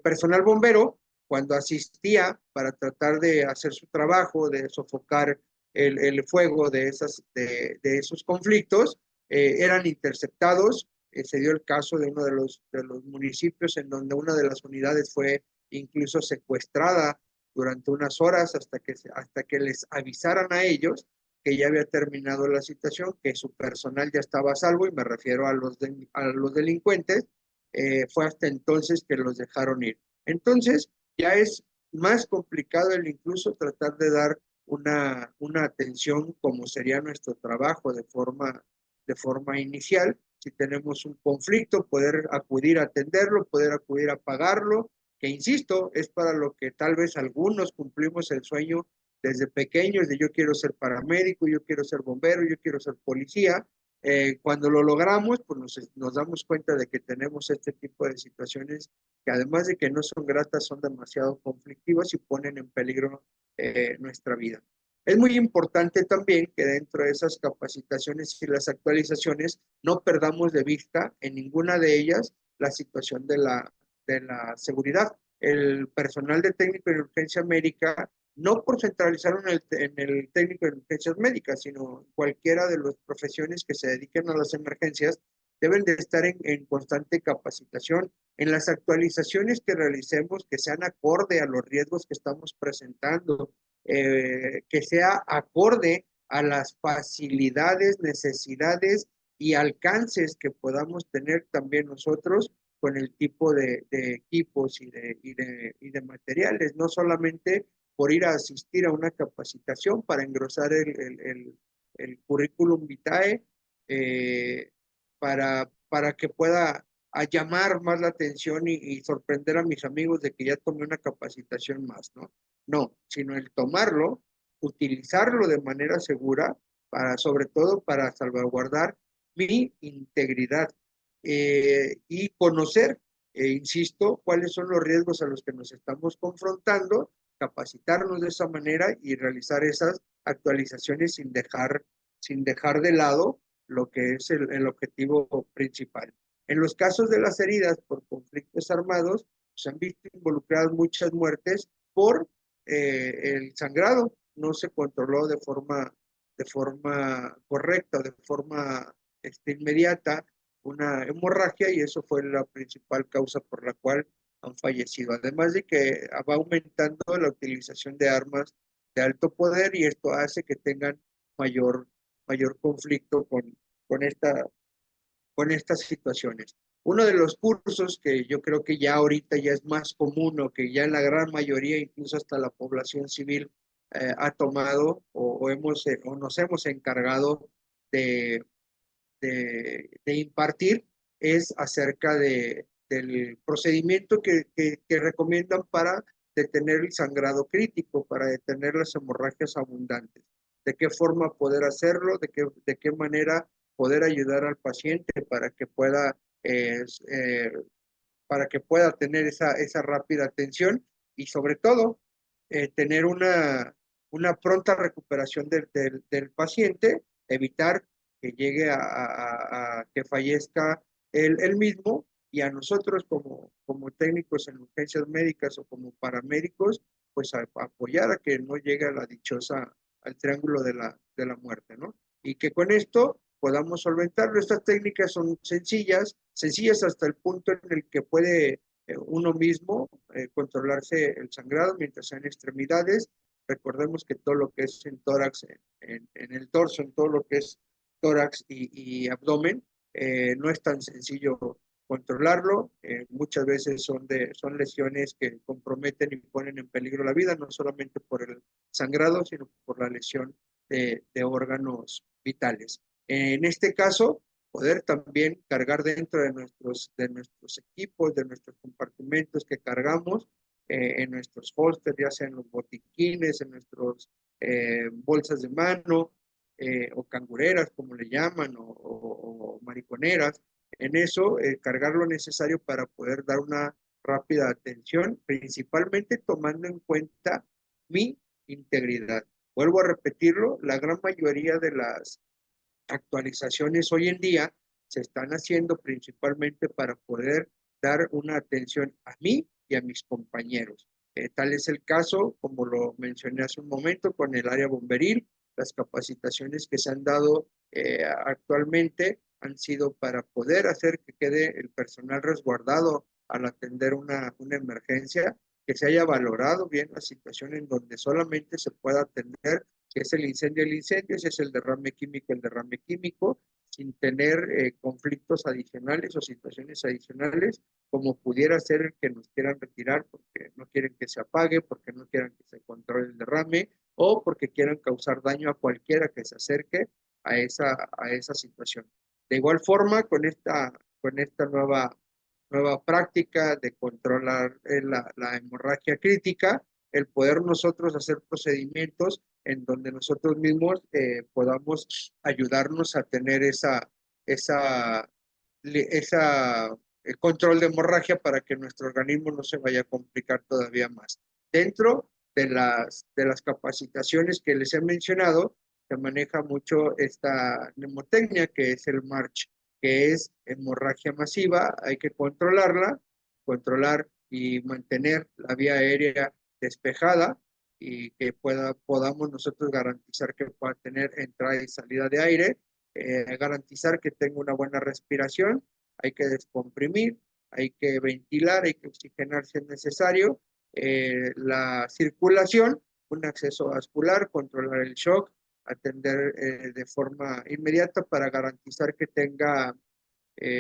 S1: Personal bombero, cuando asistía para tratar de hacer su trabajo, de sofocar el fuego de esos conflictos, eran interceptados. Se dio el caso de uno de los municipios en donde una de las unidades fue incluso secuestrada durante unas horas hasta que les avisaran a ellos que ya había terminado la situación, que su personal ya estaba a salvo, y me refiero a los delincuentes. Fue hasta entonces que los dejaron ir. Entonces, ya es más complicado el incluso tratar de dar una atención como sería nuestro trabajo de forma inicial. Si tenemos un conflicto, poder acudir a atenderlo, poder acudir a pagarlo, que insisto, es para lo que tal vez algunos cumplimos el sueño desde pequeños de yo quiero ser paramédico, yo quiero ser bombero, yo quiero ser policía, Cuando lo logramos, pues nos damos cuenta de que tenemos este tipo de situaciones que además de que no son gratas, son demasiado conflictivas y ponen en peligro nuestra vida. Es muy importante también que dentro de esas capacitaciones y las actualizaciones no perdamos de vista en ninguna de ellas la situación de la seguridad. El personal de técnico en urgencia médica, no por centralizar en el técnico en urgencias médicas, sino cualquiera de las profesiones que se dediquen a las emergencias, deben de estar en constante capacitación, en las actualizaciones que realicemos, que sean acorde a los riesgos que estamos presentando, que sea acorde a las facilidades, necesidades y alcances que podamos tener también nosotros con el tipo de equipos y de materiales, no solamente por ir a asistir a una capacitación para engrosar el currículum vitae, eh, para que pueda a llamar más la atención y sorprender a mis amigos de que ya tomé una capacitación más, ¿no? No, sino el tomarlo, utilizarlo de manera segura, para, sobre todo para salvaguardar mi integridad y conocer, insisto, cuáles son los riesgos a los que nos estamos confrontando, capacitarnos de esa manera y realizar esas actualizaciones sin dejar de lado lo que es el objetivo principal. En los casos de las heridas por conflictos armados, se han visto involucradas muchas muertes por el sangrado. No se controló de forma correcta, de forma inmediata, una hemorragia y eso fue la principal causa por la cual han fallecido. Además de que va aumentando la utilización de armas de alto poder y esto hace que tengan mayor, mayor conflicto con, esta, con estas situaciones. Uno de los cursos que yo creo que ya ahorita ya es más común o que ya en la gran mayoría, incluso hasta la población civil, ha tomado o nos hemos encargado de, de impartir es acerca del procedimiento que recomiendan para detener el sangrado crítico, para detener las hemorragias abundantes. De qué forma poder hacerlo, de qué manera poder ayudar al paciente para que pueda tener esa rápida atención y sobre todo tener una pronta recuperación del paciente, evitar que llegue a que fallezca él mismo y a nosotros como técnicos en urgencias médicas o como paramédicos, pues apoyar a que no llegue a la dichosa, al triángulo de la muerte, ¿no? Y que con esto podamos solventarlo. Estas técnicas son sencillas hasta el punto en el que puede uno mismo controlarse el sangrado mientras sean extremidades. Recordemos que todo lo que es en tórax, en el torso, en todo lo que es tórax y abdomen, no es tan sencillo controlarlo. Muchas veces son lesiones que comprometen y ponen en peligro la vida, no solamente por el sangrado, sino por la lesión de órganos vitales. En este caso, poder también cargar dentro de nuestros equipos, de nuestros compartimentos que cargamos, en nuestros holsters, ya sea en los botiquines, en nuestras bolsas de mano, o cangureras, como le llaman, o mariconeras. En eso, cargar lo necesario para poder dar una rápida atención, principalmente tomando en cuenta mi integridad. Vuelvo a repetirlo, la gran mayoría de las actualizaciones hoy en día se están haciendo principalmente para poder dar una atención a mí y a mis compañeros. Tal es el caso, como lo mencioné hace un momento, con el área bomberil. Las capacitaciones que se han dado actualmente han sido para poder hacer que quede el personal resguardado al atender una emergencia, que se haya valorado bien la situación en donde solamente se pueda atender que es el incendio, ese es el derrame químico, sin tener conflictos adicionales o situaciones adicionales, como pudiera ser el que nos quieran retirar porque no quieren que se apague, porque no quieran que se controle el derrame, o porque quieran causar daño a cualquiera que se acerque a esa situación. De igual forma, con esta nueva práctica de controlar la hemorragia crítica, el poder nosotros hacer procedimientos en donde nosotros mismos podamos ayudarnos a tener esa, control de hemorragia para que nuestro organismo no se vaya a complicar todavía más. Dentro de las capacitaciones que les he mencionado, se maneja mucho esta mnemotecnia que es el MARCH, que es hemorragia masiva, hay que controlarla, controlar y mantener la vía aérea despejada y que podamos nosotros garantizar que pueda tener entrada y salida de aire, garantizar que tenga una buena respiración, hay que descomprimir, hay que ventilar, hay que oxigenar si es necesario, la circulación, un acceso vascular, controlar el shock, atender de forma inmediata para garantizar que tenga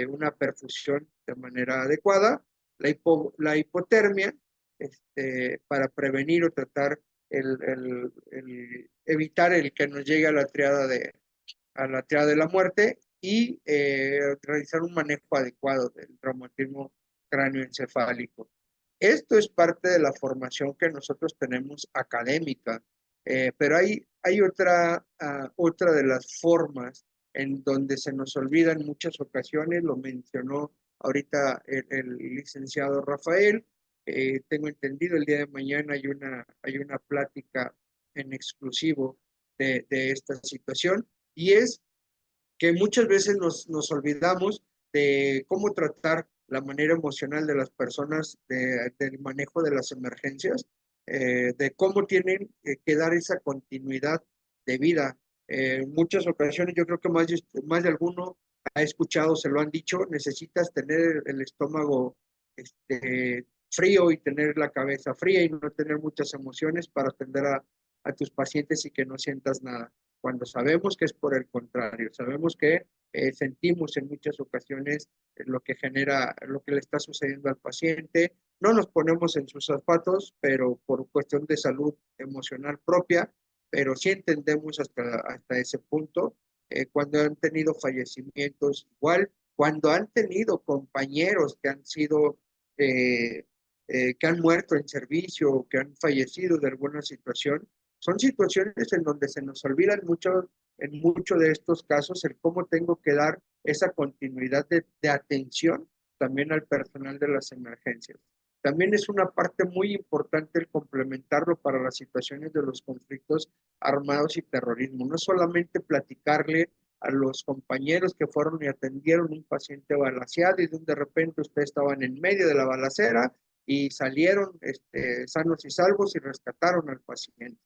S1: una perfusión de manera adecuada, la hipotermia, para prevenir o tratar evitar el que nos llegue a a la triada de la muerte y realizar un manejo adecuado del traumatismo cráneoencefálico. Esto es parte de la formación que nosotros tenemos académica, pero hay otra de las formas en donde se nos olvida en muchas ocasiones, lo mencionó ahorita el licenciado Rafael, tengo entendido el día de mañana hay una plática en exclusivo de esta situación, y es que muchas veces nos olvidamos de cómo tratar la manera emocional de las personas, del manejo de las emergencias, de cómo tienen que dar esa continuidad de vida. En muchas ocasiones, yo creo que más de alguno ha escuchado, se lo han dicho, necesitas tener el estómago frío y tener la cabeza fría y no tener muchas emociones para atender a tus pacientes y que no sientas nada cuando sabemos que es por el contrario, sabemos que sentimos en muchas ocasiones lo que genera, lo que le está sucediendo al paciente, no nos ponemos en sus zapatos, pero por cuestión de salud emocional propia, pero sí entendemos hasta ese punto, cuando han tenido fallecimientos igual, cuando han tenido compañeros que han sido, que han muerto en servicio, que han fallecido de alguna situación, son situaciones en donde se nos olvidan mucho, en muchos de estos casos, el cómo tengo que dar esa continuidad de atención también al personal de las emergencias. También es una parte muy importante el complementarlo para las situaciones de los conflictos armados y terrorismo. No solamente platicarle a los compañeros que fueron y atendieron un paciente balaceado y de repente ustedes estaban en medio de la balacera y salieron sanos y salvos y rescataron al paciente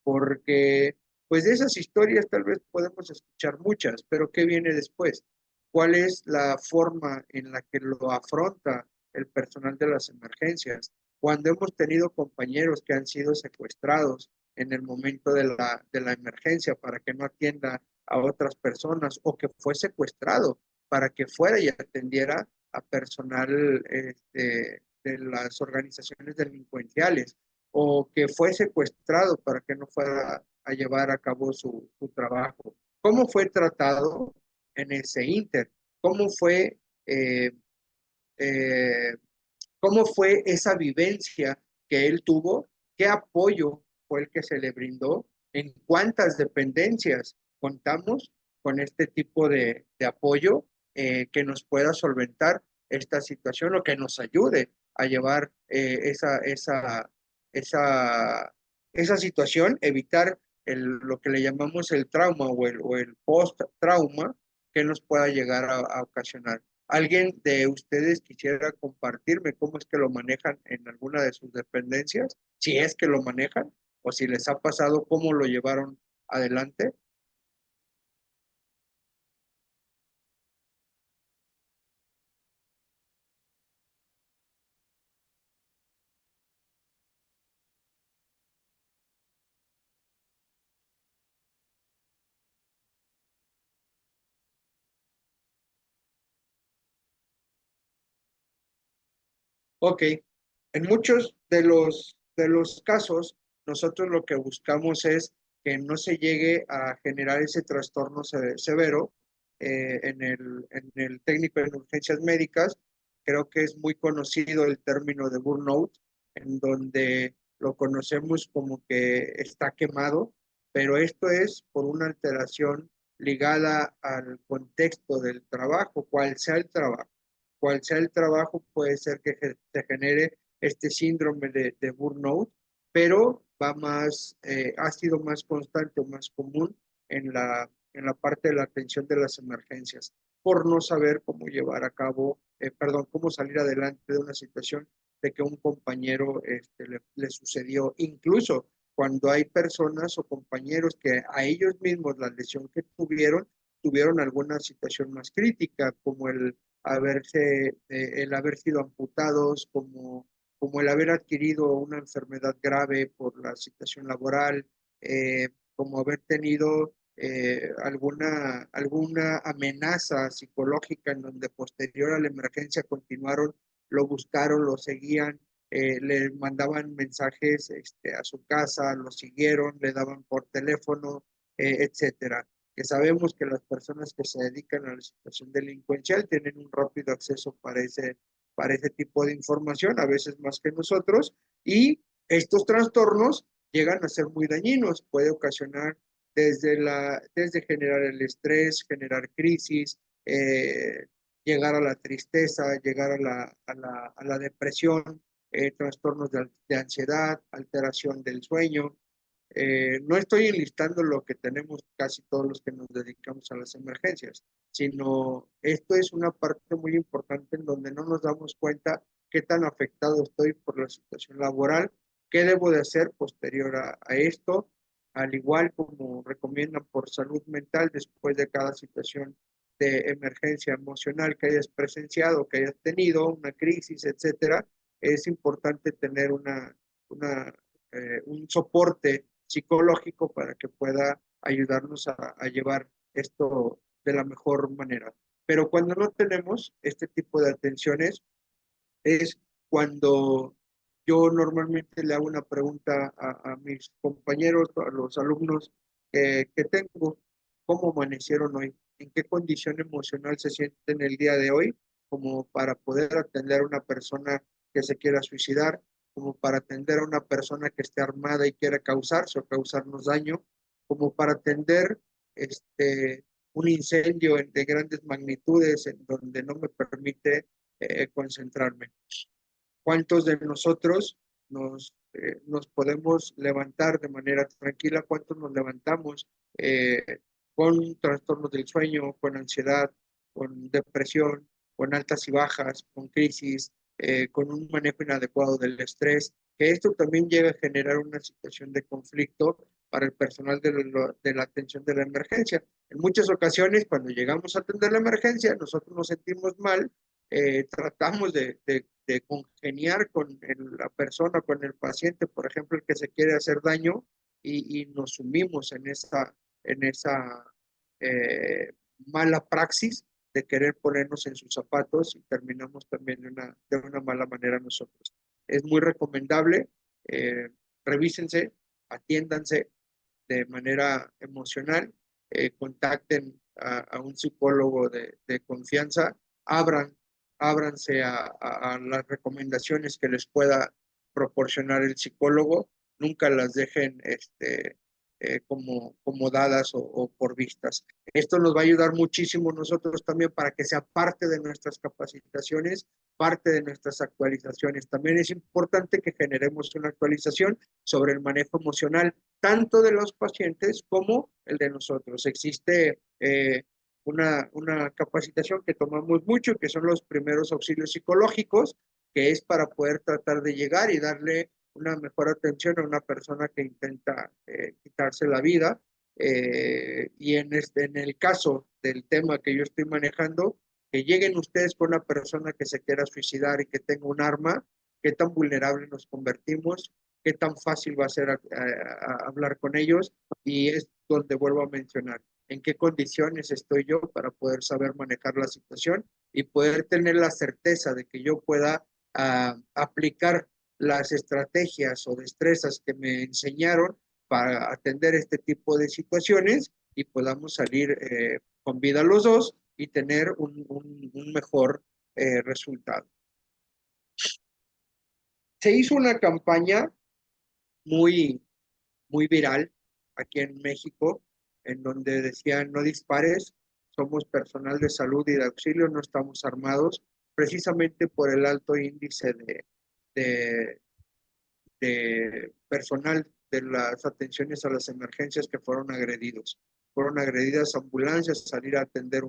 S1: porque pues de esas historias tal vez podemos escuchar muchas, pero ¿qué viene después? ¿Cuál es la forma en la que lo afronta el personal de las emergencias? Cuando hemos tenido compañeros que han sido secuestrados en el momento de la emergencia para que no atienda a otras personas o que fue secuestrado para que fuera y atendiera a personal de las organizaciones delincuenciales o que fue secuestrado para que no fuera a llevar a cabo su trabajo. ¿Cómo fue tratado en ese inter? ¿Cómo fue, eh, eh, cómo fue esa vivencia que él tuvo? ¿Qué apoyo fue el que se le brindó? ¿En cuántas dependencias contamos con este tipo de apoyo que nos pueda solventar esta situación o que nos ayude a llevar esa situación, evitar lo que le llamamos el trauma o el post-trauma que nos pueda llegar a ocasionar? ¿Alguien de ustedes quisiera compartirme cómo es que lo manejan en alguna de sus dependencias? Si es que lo manejan o si les ha pasado, cómo lo llevaron adelante. Ok, en muchos de los casos, nosotros lo que buscamos es que no se llegue a generar ese trastorno severo en el técnico en urgencias médicas. Creo que es muy conocido el término de burnout, en donde lo conocemos como que está quemado, pero esto es por una alteración ligada al contexto del trabajo, cual sea el trabajo. Cual sea el trabajo, puede ser que se genere este síndrome de burnout, pero va más, ha sido más constante o más común en la parte de la atención de las emergencias, por no saber cómo llevar a cabo, perdón, cómo salir adelante de una situación de que un compañero le sucedió. Incluso cuando hay personas o compañeros que a ellos mismos la lesión que tuvieron alguna situación más crítica, como el haber sido amputados, como el haber adquirido una enfermedad grave por la situación laboral, como haber tenido alguna amenaza psicológica en donde posterior a la emergencia continuaron, lo buscaron, lo seguían, le mandaban mensajes a su casa, lo siguieron, le daban por teléfono, etcétera. Que sabemos que las personas que se dedican a la situación delincuencial tienen un rápido acceso para ese tipo de información, a veces más que nosotros, y estos trastornos llegan a ser muy dañinos, puede ocasionar desde generar el estrés, generar crisis, llegar a la tristeza, llegar a la depresión, trastornos de ansiedad, alteración del sueño. No estoy enlistando lo que tenemos casi todos los que nos dedicamos a las emergencias, sino esto es una parte muy importante en donde no nos damos cuenta qué tan afectado estoy por la situación laboral, qué debo de hacer posterior a esto, al igual como recomiendan por salud mental después de cada situación de emergencia emocional que hayas presenciado, que hayas tenido, una crisis, etcétera, es importante tener un soporte psicológico para que pueda ayudarnos a llevar esto de la mejor manera. Pero cuando no tenemos este tipo de atenciones, es cuando yo normalmente le hago una pregunta a mis compañeros, a los alumnos que tengo, ¿cómo amanecieron hoy? ¿En qué condición emocional se sienten el día de hoy? Como para poder atender a una persona que se quiera suicidar, como para atender a una persona que esté armada y quiera causarse o causarnos daño, como para atender un incendio de grandes magnitudes en donde no me permite concentrarme. ¿Cuántos de nosotros nos podemos levantar de manera tranquila? ¿Cuántos nos levantamos con trastornos del sueño, con ansiedad, con depresión, con altas y bajas, con crisis, con un manejo inadecuado del estrés? Que esto también llega a generar una situación de conflicto para el personal de la atención de la emergencia. En muchas ocasiones, cuando llegamos a atender la emergencia, nosotros nos sentimos mal, tratamos de congeniar con la persona, con el paciente, por ejemplo, el que se quiere hacer daño, y nos sumimos en esa mala praxis de querer ponernos en sus zapatos y terminamos también de una mala manera nosotros. Es muy recomendable, revísense, atiéndanse de manera emocional, contacten a un psicólogo de confianza, abran, ábranse a las recomendaciones que les pueda proporcionar el psicólogo, nunca las dejen como dadas o por vistas. Esto nos va a ayudar muchísimo nosotros también para que sea parte de nuestras capacitaciones, parte de nuestras actualizaciones. También es importante que generemos una actualización sobre el manejo emocional, tanto de los pacientes como el de nosotros. Existe una capacitación que tomamos mucho, que son los primeros auxilios psicológicos, que es para poder tratar de llegar y darle una mejor atención a una persona que intenta quitarse la vida. Y en el caso del tema que yo estoy manejando, que lleguen ustedes con una persona que se quiera suicidar y que tenga un arma, qué tan vulnerable nos convertimos, qué tan fácil va a ser hablar con ellos, y es donde vuelvo a mencionar en qué condiciones estoy yo para poder saber manejar la situación y poder tener la certeza de que yo pueda aplicar las estrategias o destrezas que me enseñaron para atender este tipo de situaciones y podamos salir con vida los dos y tener un mejor resultado. Se hizo una campaña muy, muy viral aquí en México, en donde decían no dispares, somos personal de salud y de auxilio, no estamos armados, precisamente por el alto índice de, de personal de las atenciones a las emergencias que fueron agredidos. Fueron agredidas ambulancias, salir a atender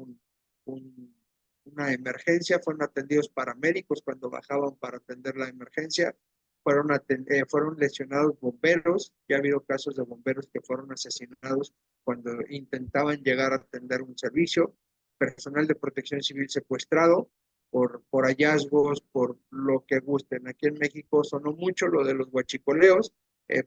S1: una emergencia, fueron atendidos paramédicos cuando bajaban para atender la emergencia, fueron lesionados bomberos, ya ha habido casos de bomberos que fueron asesinados cuando intentaban llegar a atender un servicio, personal de protección civil secuestrado, por hallazgos, por lo que gusten. Aquí en México sonó mucho lo de los huachicoleos,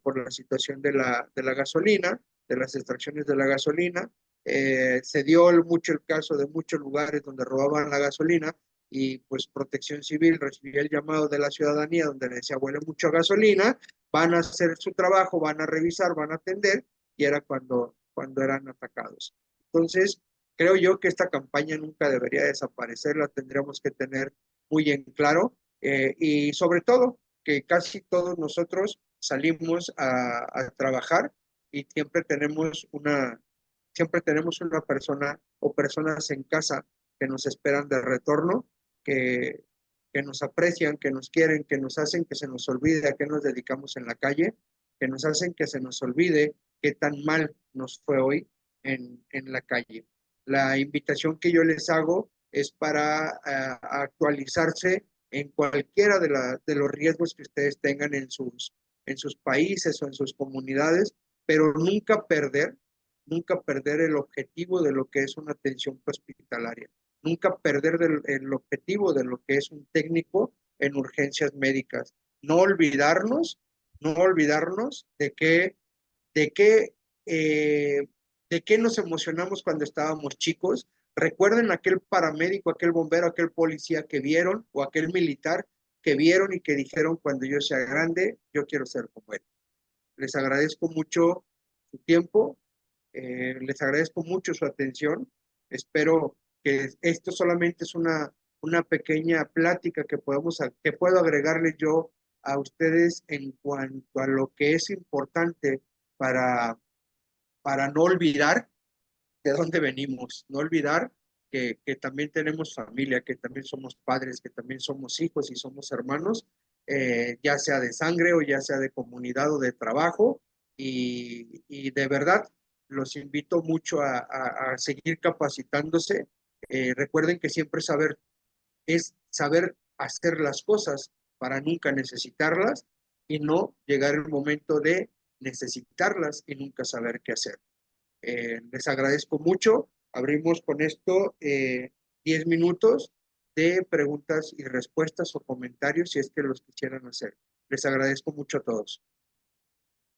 S1: por la situación de la gasolina, de las extracciones de la gasolina. Se dio mucho el caso de muchos lugares donde robaban la gasolina y pues Protección Civil recibió el llamado de la ciudadanía donde le decía huele mucho a gasolina, van a hacer su trabajo, van a revisar, van a atender y era cuando eran atacados. Entonces, creo yo que esta campaña nunca debería desaparecer, la tendríamos que tener muy en claro y sobre todo que casi todos nosotros salimos a trabajar y siempre tenemos una persona o personas en casa que nos esperan de retorno, que, que nos aprecian, que nos quieren, que nos hacen que se nos olvide a qué nos dedicamos en la calle, que nos hacen que se nos olvide qué tan mal nos fue hoy en la calle. La invitación que yo les hago es para actualizarse en cualquiera de los riesgos que ustedes tengan en sus países o en sus comunidades, pero nunca perder el objetivo de lo que es una atención hospitalaria, nunca perder el objetivo de lo que es un técnico en urgencias médicas. No olvidarnos, no olvidarnos de qué, eh, de qué nos emocionamos cuando estábamos chicos. Recuerden aquel paramédico, aquel bombero, aquel policía que vieron o aquel militar que vieron y que dijeron cuando yo sea grande, yo quiero ser como él. Les agradezco mucho su tiempo, les agradezco mucho su atención. Espero que esto solamente es una pequeña plática que puedo agregarle yo a ustedes en cuanto a lo que es importante para, para no olvidar de dónde venimos, no olvidar que también tenemos familia, que también somos padres, que también somos hijos y somos hermanos, ya sea de sangre o ya sea de comunidad o de trabajo. Y de verdad, los invito mucho a seguir capacitándose. Recuerden que siempre saber es saber hacer las cosas para nunca necesitarlas y no llegar el momento de necesitarlas y nunca saber qué hacer. Les agradezco mucho. Abrimos con esto 10 minutos de preguntas y respuestas o comentarios si es que los quisieran hacer. Les agradezco mucho a todos.